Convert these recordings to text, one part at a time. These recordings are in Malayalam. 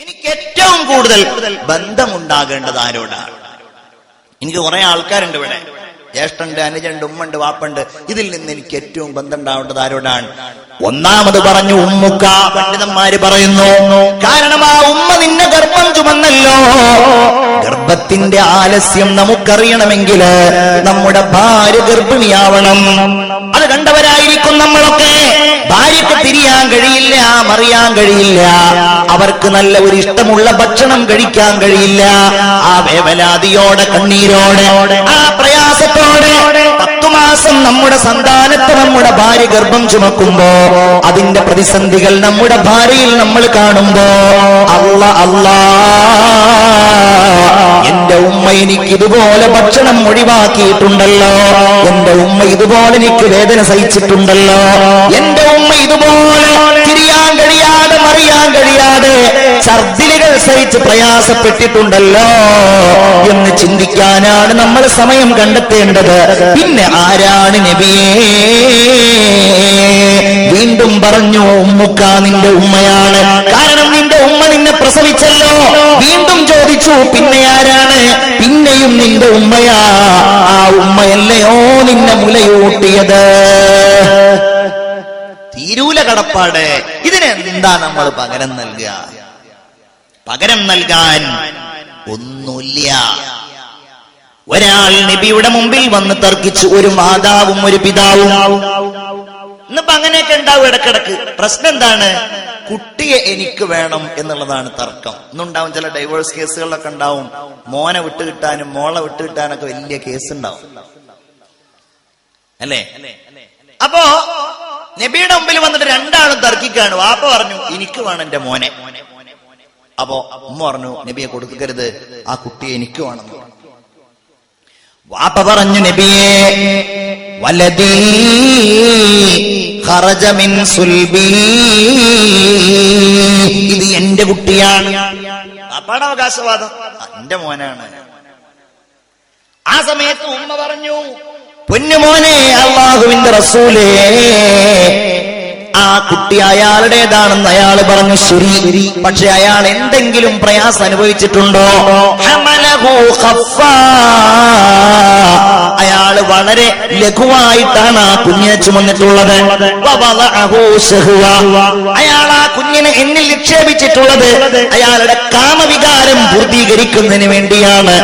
എനിക്ക് ഏറ്റവും കൂടുതൽ ബന്ധമുണ്ടാകേണ്ടത് ആരോടാണ്? എനിക്ക് കുറെ ആൾക്കാരുണ്ട് ഇവിടെ, ജ്യേഷ്ഠണ്ട്, അനുജണ്ട്, ഉമ്മണ്ട്, വാപ്പണ്ട്. ഇതിൽ നിന്ന് എനിക്ക് ഏറ്റവും ബന്ധം ഉണ്ടാവേണ്ടത് ആരോടാണ്? ഒന്നാമത് പറഞ്ഞു ഉമ്മുക്ക. പണ്ഡിതന്മാര് പറയുന്നു, കാരണം ആ ഉമ്മ നിന്നെ ഗർഭം ചുമന്നല്ലോ. ഗർഭത്തിന്റെ ആലസ്യം നമുക്കറിയണമെങ്കിൽ നമ്മുടെ ഭാര്യ ഗർഭിണിയാവണം. അത് കണ്ടവരായിരിക്കും നമ്മളൊക്കെ. ഭാര്യക്ക് തിരിയാൻ കഴിയില്ല, മറിയാൻ കഴിയില്ല, അവർക്ക് നല്ല ഒരു ഇഷ്ടമുള്ള ഭക്ഷണം കഴിക്കാൻ കഴിയില്ല. ആ വേവലാതിയോടെ, കണ്ണീരോടെ, ആ പ്രയാസത്തോടെ 10 മാസം നമ്മുടെ സന്താനത്തെ നമ്മുടെ ഭാര്യ ഗർഭം ചുമക്കുമ്പോ അതിന്റെ പ്രതിസന്ധികൾ നമ്മുടെ ഭാര്യയിൽ നമ്മൾ കാണുമ്പോ അല്ലാ, എന്റെ ഉമ്മ എനിക്ക് ഇതുപോലെ ഭക്ഷണം ഒഴിവാക്കിയിട്ടുണ്ടല്ലോ, എന്റെ ഉമ്മ ഇതുപോലെ എനിക്ക് വേദന സഹിച്ചിട്ടുണ്ടല്ലോ, എന്റെ ഉമ്മ ഇതുപോലെ തിരിയാൻ കഴിയാതെ, മറിയാൻ കഴിയാതെ ഛർദിലുകൾ സഹിച്ച് പ്രയാസപ്പെട്ടിട്ടുണ്ടല്ലോ എന്ന് ചിന്തിക്കാനാണ് നമ്മൾ സമയം കണ്ടെത്തേണ്ടത്. പിന്നെ ആരാണ് നബിയേ? വീണ്ടും പറഞ്ഞു ഉമ്മുക്ക നിന്റെ ഉമ്മയാണ്. കാരണം നിന്റെ ഉമ്മ നിന്നെ പ്രസവിച്ചല്ലോ. വീണ്ടും ചോദിച്ചു പിന്നെ ആരാണ്? പിന്നെയും നിന്റെ ഉമ്മയാ. ആ ഉമ്മയല്ലയോ നിന്നെ മുലയൂട്ടിയത്? തീരൂല കടപ്പാട്. ഇതിനെന്താ നമ്മൾ പകരം നൽകുക? പകരം നൽകാൻ ഒന്നുമില്ല. ഒരാൾ നബിയുടെ മുമ്പിൽ വന്ന് തർക്കിച്ചു, ഒരു മാതാവും ഒരു പിതാവും. ഇന്നിപ്പോ അങ്ങനെയൊക്കെ ഉണ്ടാവും ഇടക്കിടക്ക്. പ്രശ്നം എന്താണ്? കുട്ടിയെ എനിക്ക് വേണം എന്നുള്ളതാണ് തർക്കം. ഇന്നുണ്ടാവും ചില ഡൈവേഴ്സ് കേസുകളിലൊക്കെ ഉണ്ടാവും. മോനെ വിട്ടുകിട്ടാനും മോളെ വിട്ടുകിട്ടാനൊക്കെ വലിയ കേസ് ഉണ്ടാവും, അല്ലേ? അപ്പോ നബിയുടെ മുമ്പിൽ വന്നിട്ട് രണ്ടാളും തർക്കിക്കാണ്. വാപ്പ പറഞ്ഞു എനിക്ക് വേണം എന്റെ മോനെ. അപ്പോ ഉമ്മ പറഞ്ഞു നബിയെ കൊടുക്കരുത്, ആ കുട്ടിയെ എനിക്ക് വേണം. വാപ്പ പറഞ്ഞു നബിയെ വലദീ ഖറജ മിൻ സുൽബി, ഇത് എന്റെ കുട്ടിയാണ്. വാപ്പയുടെ അവകാശവാദം, എന്റെ മോനാണ്. ആ സമയത്ത് ഉമ്മ പറഞ്ഞു പൊന്നുമോനെ, അല്ലാഹുവിന്റെ റസൂലേ, ആ കുട്ടി അയാളുടേതാണെന്ന് അയാൾ പറഞ്ഞു. ശരി, പക്ഷെ അയാൾ എന്തെങ്കിലും പ്രയാസം അനുഭവിച്ചിട്ടുണ്ടോ? അയാൾ വളരെ ലഘുവായിട്ടാണ് ആ കുഞ്ഞിനെ ചുമന്നിട്ടുള്ളത്. അയാൾ ആ കുഞ്ഞിനെ എന്നിൽ നിക്ഷേപിച്ചിട്ടുള്ളത് അയാളുടെ കാമവികാരം പൂർത്തീകരിക്കുന്നതിന് വേണ്ടിയാണ്.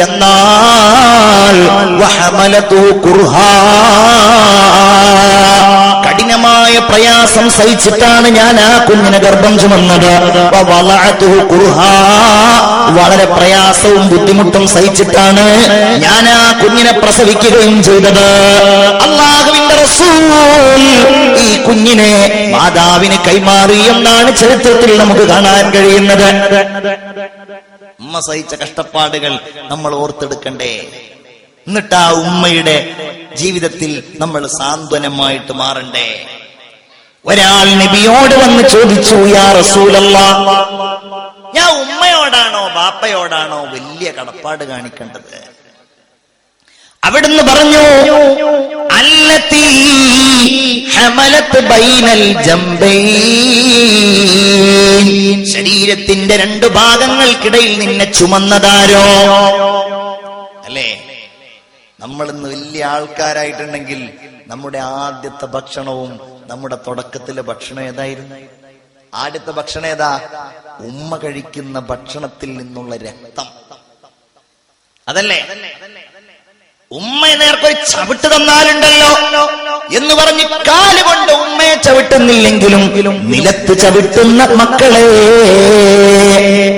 എന്നാൽ കഠിനമായ പ്രയാസം സഹിച്ചിട്ടാണ് ഞാൻ ആ കുഞ്ഞിനെ ഗർഭം ചുമന്നത്. വളരെ പ്രയാസവും ബുദ്ധിമുട്ടും സഹിച്ചിട്ടാണ് ഞാൻ ആ കുഞ്ഞിനെ പ്രസവിക്കുകയും ചെയ്തത്. അല്ലാഹുവിന്റെ റസൂൽ ഈ കുഞ്ഞിനെ മാതാവിന് കൈമാറി എന്നാണ് ചരിത്രത്തിൽ നമുക്ക് കാണാൻ കഴിയുന്നത്. ഉമ്മ സഹിച്ച കഷ്ടപ്പാടുകൾ നമ്മൾ ഓർത്തെടുക്കണ്ടേ? എന്നിട്ട് ആ ഉമ്മയുടെ ജീവിതത്തിൽ നമ്മൾ സാന്ത്വനമായിട്ട് മാറണ്ടേ? ഒരാൾ നബിയോട് വന്ന് ചോദിച്ചു, യാ റസൂലല്ലാഹ്, ഞാൻ ഉമ്മയോടാണോ ബാപ്പയോടാണോ വലിയ കടപ്പാട് കാണിക്കേണ്ടത്? അവിടുന്ന് പറഞ്ഞു അല്ലതീ ഹമലത് ബൈനൽ ജംബൈൻ, ശരീരത്തിന്റെ 2 ഭാഗങ്ങൾക്കിടയിൽ നിന്നെ ചുമന്നതാരോ? അല്ലേ? നമ്മളിന്ന് വലിയ ആൾക്കാരായിട്ടുണ്ടെങ്കിൽ നമ്മുടെ ആദ്യത്തെ ഭക്ഷണവും നമ്മുടെ തുടക്കത്തിലെ ഭക്ഷണം ഏതായിരുന്നു? ആദ്യത്തെ ഭക്ഷണം ഏതാ? ഉമ്മ കഴിക്കുന്ന ഭക്ഷണത്തിൽ നിന്നുള്ള രക്തം, അതല്ലേ? ഉമ്മ നേർക്കൊരു ചവിട്ട് തന്നാലുണ്ടല്ലോ എന്ന് പറഞ്ഞ് കാലുകൊണ്ട് ഉമ്മയെ ചവിട്ടുന്നില്ലെങ്കിലും നിലത്ത് ചവിട്ടുന്ന മക്കളെ,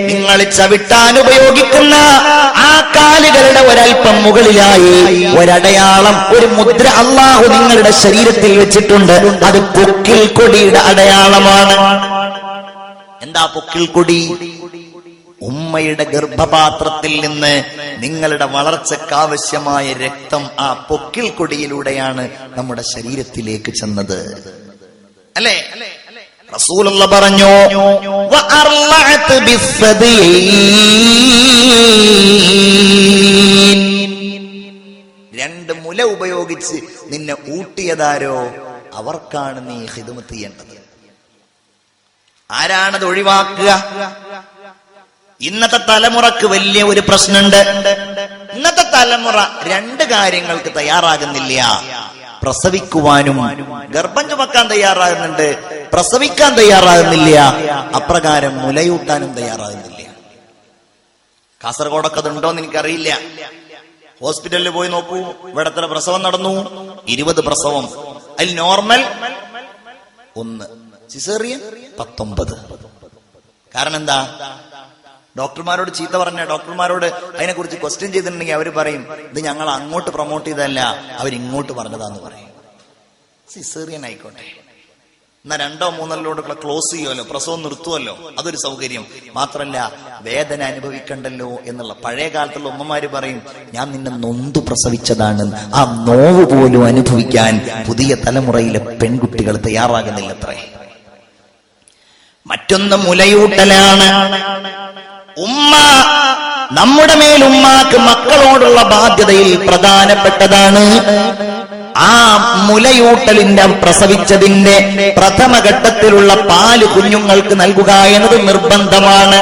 നിങ്ങൾ ചവിട്ടാൻ ഉപയോഗിക്കുന്ന ആ കാലുകളുടെ ഒരൽപ്പം മുകളിലായി ഒരടയാളം, ഒരു മുദ്ര അല്ലാഹു നിങ്ങളുടെ ശരീരത്തിൽ വെച്ചിട്ടുണ്ട്. അത് പൊക്കിൽ കൊടിയുടെ അടയാളമാണ്. എന്താ പൊക്കിൽ കൊടി? ഉമ്മയുടെ ഗർഭപാത്രത്തിൽ നിന്ന് നിങ്ങളുടെ വളർച്ചക്കാവശ്യമായ രക്തം ആ പൊക്കിൽ കൊടിയിലൂടെയാണ് നമ്മുടെ ശരീരത്തിലേക്ക് ചെന്നത്, അല്ലേ? റസൂലുള്ള പറഞ്ഞു വഅർലഅത് ബിസ്സദീൻ, 2 മുല ഉപയോഗിച്ച് നിന്നെ ഊട്ടിയതാരോ അവർക്കാണ് നീ ഖിദ്മത്ത് ചെയ്യേണ്ടത്. ആരാണത് ഒഴിവാക്കുക? ഇന്നത്തെ തലമുറക്ക് വലിയ ഒരു പ്രശ്നമുണ്ട്. ഇന്നത്തെ തലമുറ രണ്ട് കാര്യങ്ങൾക്ക് തയ്യാറാകുന്നില്ല. പ്രസവിക്കുവാനും ഗർഭം ചുമക്കാൻ തയ്യാറാകുന്നുണ്ട്, പ്രസവിക്കാൻ തയ്യാറാകുന്നില്ല, അപ്രകാരം മുലയൂട്ടാനും തയ്യാറാകുന്നില്ല. കാസർഗോഡൊക്കെ അതുണ്ടോന്ന് എനിക്കറിയില്ല. ഹോസ്പിറ്റലിൽ പോയി നോക്കൂ, ഇവിടെ എത്ര പ്രസവം നടന്നു? 20 പ്രസവം. അതിൽ നോർമൽ 1, സിസേറിയൻ 19. കാരണം എന്താ? ഡോക്ടർമാരോട് ചീത്ത പറഞ്ഞ ഡോക്ടർമാരോട് അതിനെക്കുറിച്ച് ക്വസ്റ്റ്യൻ ചെയ്തിട്ടുണ്ടെങ്കിൽ അവർ പറയും, ഇത് ഞങ്ങൾ അങ്ങോട്ട് പ്രൊമോട്ട് ചെയ്തതല്ല, അവരിങ്ങോട്ട് പറഞ്ഞതാന്ന് പറയും. സിസേറിയൻ ആയിക്കോട്ടെ, എന്നാ 2 or 3 ക്ലോസ് ചെയ്യുമല്ലോ, പ്രസവം നിർത്തുമല്ലോ, അതൊരു സൗകര്യം. മാത്രല്ല വേദന അനുഭവിക്കണ്ടല്ലോ എന്നുള്ള. പഴയ കാലത്തുള്ള ഉമ്മമാര് പറയും, ഞാൻ നിന്നെ നൊന്തു പ്രസവിച്ചതാണ്, ആ നോവ് പോലും അനുഭവിക്കാൻ പുതിയ തലമുറയിലെ പെൺകുട്ടികൾ തയ്യാറാകുന്നില്ലത്രേ. മറ്റൊന്ന് മുലയൂട്ടലാണ്. ഉമ്മ, നമ്മുടെ മേൽ ഉമ്മാക്ക് മക്കളോടുള്ള ബാധ്യതയിൽ പ്രധാനപ്പെട്ടതാണ് ആ മുലയൂട്ടലിന്റെ പ്രസവിച്ചതിന്റെ പ്രഥമഘട്ടത്തിലുള്ള പാല് കുഞ്ഞുങ്ങൾക്ക് നൽകുക എന്നത് നിർബന്ധമാണ്.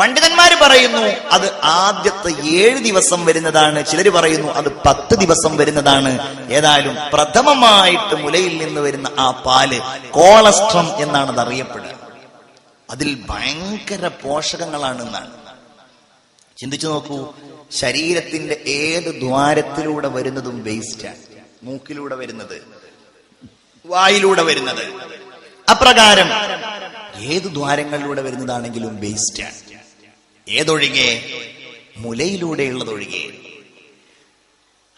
പണ്ഡിതന്മാര് പറയുന്നു അത് ആദ്യത്തെ 7 ദിവസം വരുന്നതാണ്, ചിലര് പറയുന്നു അത് 10 ദിവസം വരുന്നതാണ്. ഏതായാലും പ്രഥമമായിട്ട് മുലയിൽ നിന്ന് വരുന്ന ആ പാല് കോളസ്ട്രം എന്നാണ് അത് അറിയപ്പെടുക. അതിൽ ഭയങ്കര പോഷകങ്ങളാണെന്നാണ്. ചിന്തിച്ചു നോക്കൂ, ശരീരത്തിന്റെ ഏത് ദ്വാരത്തിലൂടെ വരുന്നതും വേസ്റ്റാണ്. മൂക്കിലൂടെ വരുന്നത്, വായിലൂടെ വരുന്നത്, അപ്രകാരം ഏത് ദ്വാരങ്ങളിലൂടെ വരുന്നതാണെങ്കിലും വേസ്റ്റാണ്. ഏതൊഴികെ? മുലയിലൂടെയുള്ളതൊഴികെ.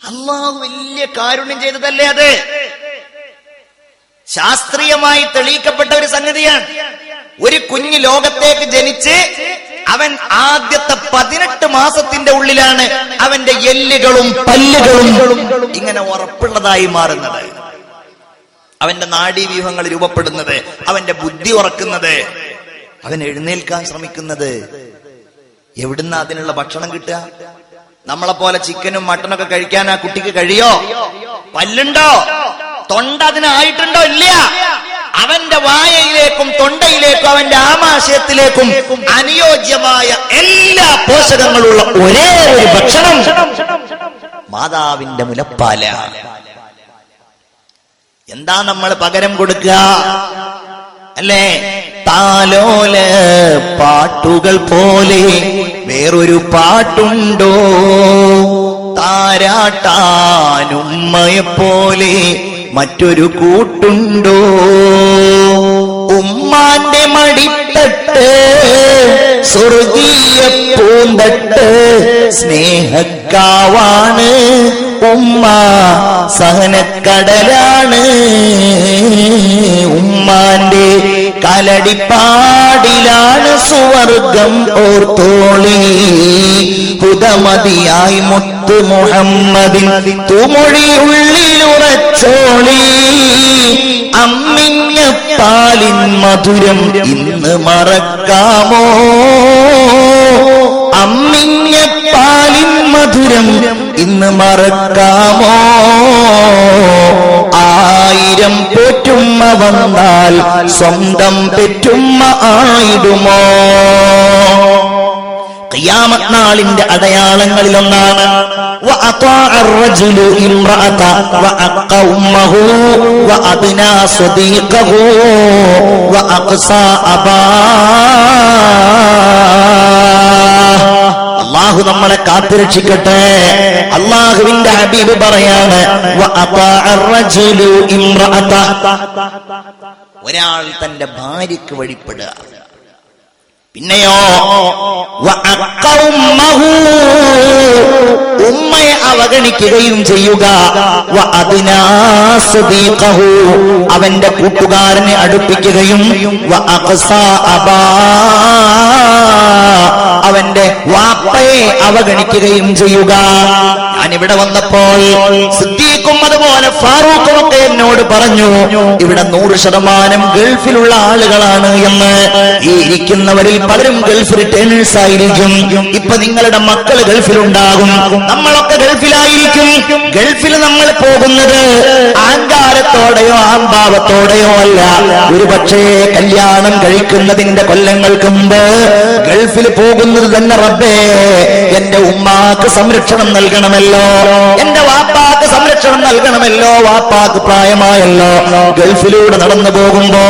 അല്ലാഹു വലിയ കാരുണ്യം ചെയ്തതല്ലേ അത്? ശാസ്ത്രീയമായി തെളിയിക്കപ്പെട്ട ഒരു സംഗതിയാണ്. ഒരു കുഞ്ഞ് ലോകത്തേക്ക് ജനിച്ച് അവൻ ആദ്യത്തെ 18 മാസത്തിന്റെ ഉള്ളിലാണ് അവന്റെ എല്ലുകളും പല്ലുകളും ഇങ്ങനെ ഉറപ്പുള്ളതായി മാറുന്നത്, അവന്റെ നാഡീവ്യൂഹങ്ങൾ രൂപപ്പെടുന്നത്, അവന്റെ ബുദ്ധി ഉറക്കുന്നത്, അവൻ എഴുന്നേൽക്കാൻ ശ്രമിക്കുന്നത്. എവിടുന്ന അതിനുള്ള ഭക്ഷണം കിട്ടുക? നമ്മളെപ്പോലെ ചിക്കനും മട്ടനൊക്കെ കഴിക്കാൻ ആ കുട്ടിക്ക് കഴിയോ? പല്ലുണ്ടോ? തൊണ്ട അതിനായിട്ടുണ്ടോ? ഇല്ല. അവന്റെ വായയിലേക്കും തൊണ്ടയിലേക്കും അവന്റെ ആമാശയത്തിലേക്കും അനുയോജ്യമായ എല്ലാ പോഷകങ്ങളുള്ള ഒരേ ഒരു ഭക്ഷണം മാതാവിന്റെ മുലപ്പാല. എന്താ നമ്മൾ പകരം കൊടുക്കുക? അല്ലേ? താലോല പാട്ടുകൾ പോലെ വേറൊരു പാട്ടുണ്ടോ? താരാട്ടാനുമ്മയെപ്പോലെ മറ്റൊരു കൂട്ടുണ്ടോ? ഉമ്മാന്റെ മടിത്തട്ട് സ്വർഗീയ പൂന്തട്ട് സ്നേഹക്കാവാണ് ഉമ്മ, സഹനക്കടലാണ്. ഉമ്മാന്റെ കലടിപ്പാടിലാണ് സുവർഗം ഓർത്തോളി. ഹുദമതിയായി മുത്ത് മുഹമ്മദിൻ തുമൊഴിയുള്ളിലുറച്ചോളി. അമ്മിഞ്ഞ പാലിൻ മധുരം ഇന്ന് മറക്കാമോ? അമ്മിഞ്ഞ പാലിൻ മധുരം ഇന്ന് മറക്കാമോ? 1000 പോറ്റുമ്മ വന്നാൽ സ്വന്തം പെറ്റുമ്മ ആയിടുമോ? ഖിയാമത്ത് നാളിന്റെ അടയാളങ്ങളിലൊന്നാണ് وأطاع الرجل امرأة وأق أمه وأدنى صديقه وأقصى أباه. അല്ലാഹു നമ്മളെ കാത്തുരക്ഷിക്കട്ടെ. അല്ലാഹുവിന്റെ ഹബീബ് പറയാണ്, وأطاع الرجل امرأة, ഒരാൾ തന്റെ ഭാര്യയ്ക്ക് വഴിപ്പെടുക. പിന്നെയോ ഉമ്മയെ അവഗണിക്കുകയും ചെയ്യുക. അവന്റെ കൂട്ടുകാരനെ അടുപ്പിക്കുകയും അവന്റെ വാപ്പയെ അവഗണിക്കുകയും ചെയ്യുക. ഞാനിവിടെ വന്നപ്പോൾ സിദ്ദീഖും അതുപോലെ ഫാറൂഖും ഒക്കെ എന്നോട് പറഞ്ഞു, ഇവിടെ 100% ഗൾഫിലുള്ള ആളുകളാണ് എന്ന്. ഈ ഇരിക്കുന്നവരിൽ പലരും ഗൾഫ് റിട്ടേണേഴ്സ് ആയിരിക്കും. ഇപ്പൊ നിങ്ങളുടെ മക്കൾ ഗൾഫിലുണ്ടാകും, നമ്മളൊക്കെ ഗൾഫിലായിരിക്കും. ഗൾഫിൽ നമ്മൾ പോകുന്നത് ആങ്കാരത്തോടെയോ ആംഭാവത്തോടെയോ അല്ല. ഒരുപക്ഷേ കല്യാണം കഴിക്കുന്നതിന്റെ കൊല്ലങ്ങൾക്ക് മുമ്പ് ഗൾഫിൽ പോകുന്നത് തന്നെ റബ്ബേ എന്റെ ഉമ്മാക്ക് സംരക്ഷണം നൽകണമല്ലോ, എന്റെ വാപ്പാക്ക് സംരക്ഷണം നൽകണമല്ലോ, വാപ്പാക്ക് പ്രായമായല്ലോ. ഗൾഫിലൂടെ നടന്നു പോകുമ്പോ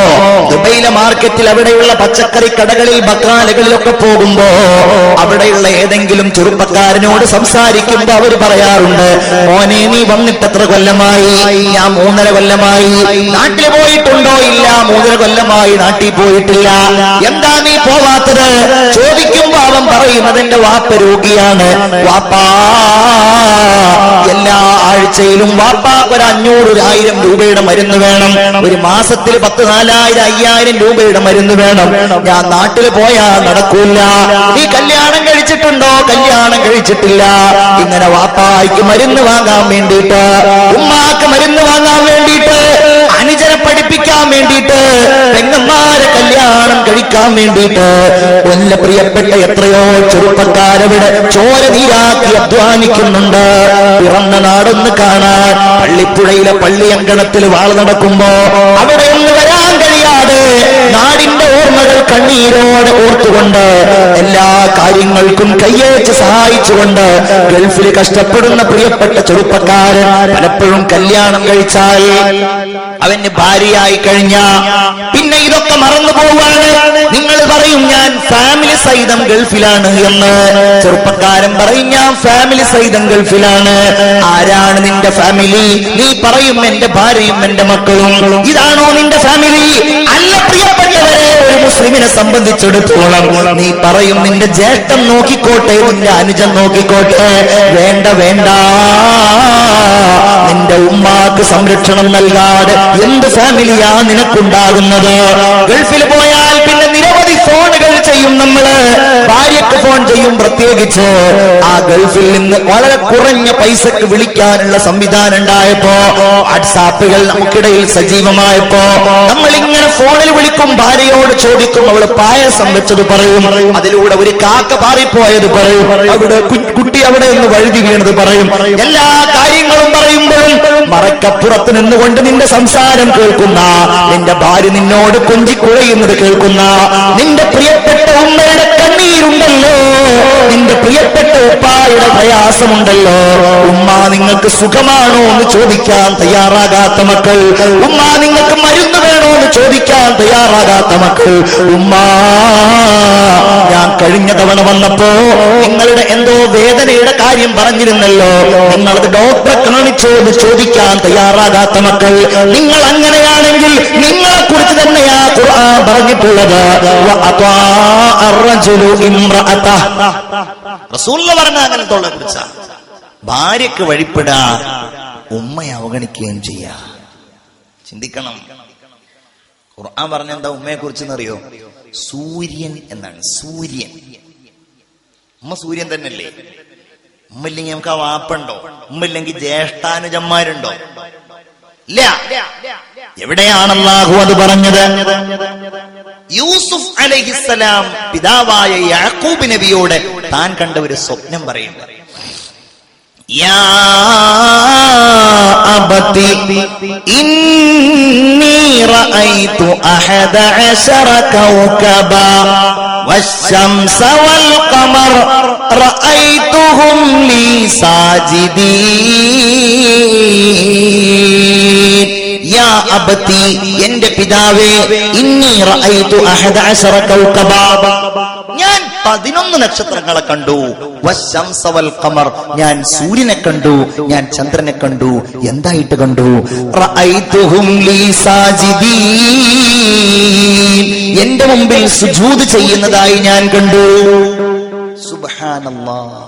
ദുബൈയിലെ മാർക്കറ്റിൽ അവിടെയുള്ള പച്ചക്കറി കടകളിൽ ബക്കാലകളിലൊക്കെ പോകുമ്പോ അവിടെയുള്ള ഏതെങ്കിലും ചെറുപ്പക്കാരനോട് സംസാരിക്കുമ്പോ അവർ പറയാറുണ്ട്, മോനെ നീ വന്നിട്ട് എത്ര കൊല്ലമായി? ഞാൻ 3.5 കൊല്ലമായി. നാട്ടിൽ പോയിട്ടുണ്ടോ? ഇല്ല, 3.5 കൊല്ലമായി നാട്ടിൽ പോയിട്ടില്ല. എന്താ നീ പോവാത്തത് ചോദിക്കുമ്പോ അവൻ പറയുന്നത് എന്റെ വാപ്പ രോഗിയാണ്. വാപ്പാ എല്ലാ ആഴ്ചയിലും വാപ്പാക്ക് ഒരു 500-1000 രൂപയുടെ മരുന്ന് വേണം. ഒരു മാസത്തിൽ 10,000-4,000-5,000 രൂപയുടെ മരുന്ന് വേണം. ഞാൻ നാട്ടിൽ പോയാ നടക്കൂല. നീ കല്യാണം കഴിച്ചിട്ടുണ്ടോ? കല്യാണം കഴിച്ചിട്ടില്ല. ഇങ്ങനെ വാപ്പായ്ക്ക് മരുന്ന് വാങ്ങാൻ വേണ്ടിയിട്ട്, ഉമ്മാക്ക് മരുന്ന് വാങ്ങാൻ വേണ്ടിയിട്ട്, അനുജനെ പഠിപ്പിക്കാൻ വേണ്ടിയിട്ട്, പെങ്ങന്മാരെ കല്യാണം കഴിക്കാൻ വേണ്ടിയിട്ട് കൊല്ല പ്രിയപ്പെട്ട എത്രയോ ചെറുപ്പക്കാരവിടെ ചോര നീരാക്കി അധ്വാനിക്കുന്നുണ്ട്. പിറന്ന നാടൊന്ന് കാണാൻ പള്ളിപ്പുഴയിലെ പള്ളിയങ്കണത്തിൽ വാള് നടക്കുമ്പോ അവിടെ ഒന്ന് വരാൻ കഴിയാതെ നാടിന്റെ ഓർമ്മകൾ കണ്ണീരോടെ ഓർത്തുകൊണ്ട് എല്ലാ കാര്യങ്ങൾക്കും കയ്യേച്ച് സഹായിച്ചുകൊണ്ട് ഗൾഫിൽ കഷ്ടപ്പെടുന്ന പ്രിയപ്പെട്ട ചെറുപ്പക്കാരൻ പലപ്പോഴും കല്യാണം കഴിച്ചാൽ അവന് ഭാര്യയായി കഴിഞ്ഞ പിന്നെ ഇതൊക്കെ മറന്നു പോവാണ്. നിങ്ങൾ പറയും ഞാൻ ഫാമിലി സഹിതം ഗൾഫിലാണ് എന്ന്. ചെറുപ്പക്കാരൻ പറയും ഞാൻ ഫാമിലി സഹിതം ഗൾഫിലാണ്. ആരാണ് നിന്റെ ഫാമിലി? നീ പറയും എന്റെ ഭാര്യയും എന്റെ മക്കളും. ഇതാണോ നിന്റെ ഫാമിലി? അല്ല പ്രിയപ്പെട്ടവരെ, ഒരു മുസ്ലിമിനെ സംബന്ധിച്ചിടത്തോളം നീ പറയും നിന്റെ ജ്യേഷ്ഠൻ നോക്കിക്കോട്ടെ, നിന്റെ അനുജൻ നോക്കിക്കോട്ടെ. വേണ്ട വേണ്ട, നിന്റെ ഉമ്മാക്ക് സംരക്ഷണം നൽകാതെ എന്ത് ഫാമിലിയാ നിനക്കുണ്ടാകുന്നത്? ഗൾഫിൽ പോയാൽ പിന്നെ നിരവധി ഫോണുകൾ ചെയ്യും നമ്മള്. ഭാര്യക്ക് ഫോൺ ചെയ്യും. പ്രത്യേകിച്ച് ആ ഗൾഫിൽ നിന്ന് വളരെ കുറഞ്ഞ പൈസക്ക് വിളിക്കാനുള്ള സംവിധാനം ഉണ്ടായപ്പോ, വാട്സാപ്പുകൾ നമുക്കിടയിൽ സജീവമായപ്പോ നമ്മൾ ഇങ്ങനെ ഫോണിൽ വിളിക്കും. ഭാര്യയോട് ചോദിക്കും, അവള് പായസം വെച്ചത് പറയും, അതിലൂടെ ഒരു കാക്ക പാറിപ്പോയത് പറയും, അവിടെ കുട്ടി അവിടെ നിന്ന് വഴുതി വീണത് പറയും. എല്ലാ കാര്യങ്ങളും പറയുമ്പോഴും മറക്കപ്പുറത്ത് നിന്നുകൊണ്ട് നിന്റെ സംസാരം കേൾക്കുന്ന, നിന്റെ ഭാര്യ നിന്നോട് കൊഞ്ചിക്കുഴയുന്നത് കേൾക്കുന്ന, നിന്റെ പ്രിയപ്പെട്ട ഉമ്മയുടെ കണ്ണീരുണ്ടല്ലോ, നിന്റെ പ്രിയപ്പെട്ട ഉപ്പായുടെ പ്രയാസമുണ്ടല്ലോ. ഉമ്മ നിങ്ങൾക്ക് സുഖമാണോ എന്ന് ചോദിക്കാൻ തയ്യാറാകാത്ത മക്കൾ, ഉമ്മ നിങ്ങൾക്ക് മരുന്ന് വേണോ എന്ന് ചോദിക്കാൻ തയ്യാറാകാത്ത മക്കൾ, ഉമ്മ ഞാൻ കഴിഞ്ഞ തവണ വന്നപ്പോ നിങ്ങളുടെ എന്തോ വേദനയുടെ കാര്യം പറഞ്ഞിരുന്നല്ലോ, നിങ്ങളത് ഡോക്ടറെ കാണിച്ചോ എന്ന് ചോദിക്കാൻ തയ്യാറാകാത്ത മക്കൾ, നിങ്ങൾ അങ്ങനെയാണെങ്കിൽ നിങ്ങളെ കുറിച്ച് തന്നെയാ ഖുർആൻ പറഞ്ഞിട്ടുള്ളത്. റസൂലുള്ള പറഞ്ഞ അങ്ങനത്തോളെ കുറിച്ച ഭാര്യക്ക് വഴിപ്പെടാ, ഉമ്മയെ അവഗണിക്കുകയും ചെയ്യാ. ചിന്തിക്കണം. ഖുർആൻ പറഞ്ഞ എന്താ ഉമ്മയെ കുറിച്ചെന്നറിയോ? സൂര്യൻ എന്നാണ്. സൂര്യൻ. ഉമ്മ സൂര്യൻ തന്നെയല്ലേ? ഉമ്മയില്ലെങ്കിൽ നമുക്ക് ആ വാപ്പുണ്ടോ? ഉമ്മയില്ലെങ്കിൽ ജ്യേഷ്ഠാനുജന്മാരുണ്ടോ? ഇല്ല. എവിടെയാണ് അല്ലാഹു അത് പറഞ്ഞത്? യൂസുഫ് അലൈഹിസ്സലാം പിതാവായ യാക്കൂബ് നബിയോട് താൻ കണ്ട ഒരു സ്വപ്നം പറയുന്നത്, യാ അബതി ഇന്നി റഅയ്തു 11 കൗകബാ والشمس والقمر رأيتهم لي ساجدين യാ അബതി എന്റെ പിതാവേ ഇന്നി റഅയ്തു 11 കൗകബാ ഞാൻ 11 നക്ഷത്രങ്ങളെ കണ്ടു. വശംസ വൽ ഖമർ ഞാൻ സൂര്യനെ കണ്ടു, ഞാൻ ചന്ദ്രനെ കണ്ടു. എന്തായിട്ട് കണ്ടു? റഅയ്തുഹും ലീ സാജിദീൻ എന്റെ മുമ്പിൽ സുജൂദ് ചെയ്യുന്നതായി ഞാൻ കണ്ടു. സുബ്ഹാനല്ലാഹ്.